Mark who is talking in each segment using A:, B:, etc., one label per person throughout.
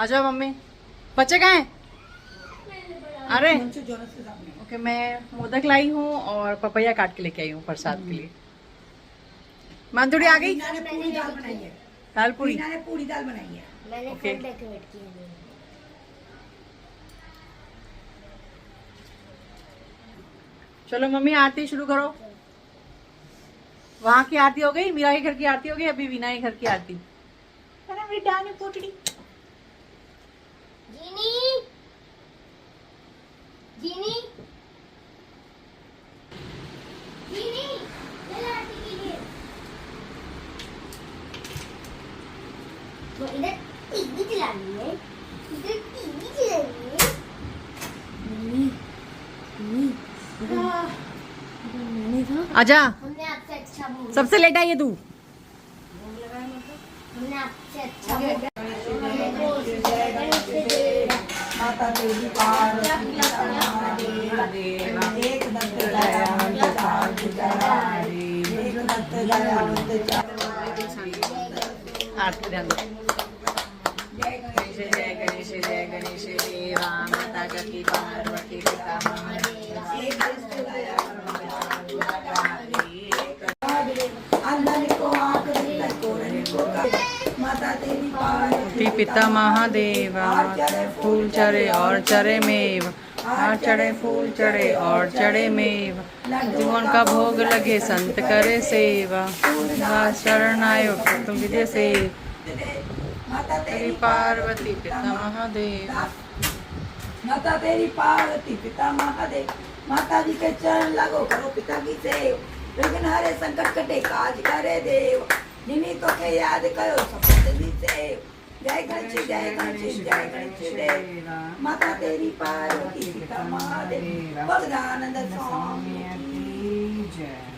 A: आ जाओ मम्मी। बच्चे कहाँ हैं? अरे ओके, मैं मोदक लाई हूँ और पपैया काट के लेके आई हूँ प्रसाद के लिए। मानतुड़ी आ गई?
B: पूरी दाल बनाई है।
A: दाल पूरी?
B: पूरी दाल बनाई है।
C: मैंने
A: ओके।
C: फल डेकोरेट किया है।
A: चलो मम्मी आरती शुरू करो। वहां की आरती हो गई, मीरा के घर की आरती हो गई, अभी वीना के घर की आरती। अरे मेरी डानी पोटड़ी।
C: जीनी जीनी जीनी चल आरती के लिए। वो इधर टीवी चलानी है, इधर टीवी चलानी है।
A: आजा,
C: हमने आपसे अच्छा बोला।
A: सबसे लेट आई है तू।
C: हमने आपसे अच्छा बोला।
B: माता तेरी पार्वती एक दत्त दयावंत चार भुजधारी, एक दत्त दयावंत
A: आरती ध्यान दो। जय गणेश जय गणेश देवा, माता की पार्वती पिता
B: अंधन को आंख दिल कोरन को माता तेरी पार्वती
A: पिता महादेवा। फूल चढ़े और चढ़े मेव, हार चढ़े फूल चढ़े और चढ़े मेव। जीवन का भोग लगे संत करे सेवा, शरण आयो तुम विजय से।
B: माता
A: तेरी पार्वती पिता महादेव।
B: माता तेरी पार्वती पिता महादेव। माता जी के चरण लगो करो पिता की सेव, विघ्न हरे संकट कटे काज करे देव। जिन्हीं तो के याद करो सपत दी सेव। जय गणेश जय गणेश जय गणेश देव। माता तेरी पार्वती पिता महादेव। भगवानंद स्वामी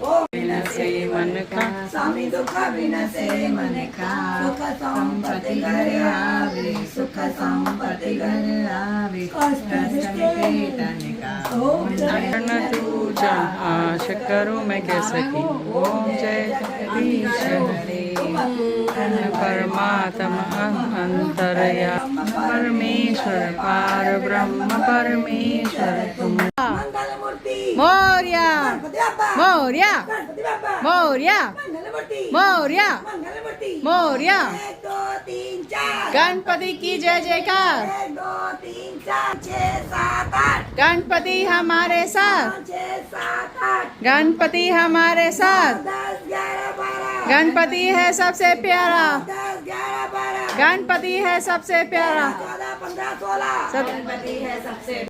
B: ओम
A: विनसे मन का
B: स्वामी दुख विनसे मन का, सुख संपत्ति घर आवे, सुख संपत्ति घर आवे, कष्ट के तन का
A: शरण तू जा, आश करूं मैं कैसे की। ओम जय जगदीश हरे, परमात्मा अंतरया परमेश्वर पार ब्रह्म परमेश्वर तुम।
B: मंगल मूर्ति
A: मोरया
B: गणपति बाप्पा,
A: मोरया
B: गणपति बाप्पा,
A: मोरया
B: मंगल मूर्ति,
A: मोरया
B: मंगल मूर्ति,
A: मोरया।
B: 1 2 3 4
A: गणपति की जय जयकार।
B: 1 2 3 4 6 7 8
A: गणपति हमारे साथ,
B: 6 7 8
A: गणपति हमारे साथ।
B: 10 11 12
A: गणपति है सबसे प्यारा,
B: 10 11 12
A: गणपति है सबसे प्यारा।
B: 14 15 16
A: सब
B: गणपति है सबसे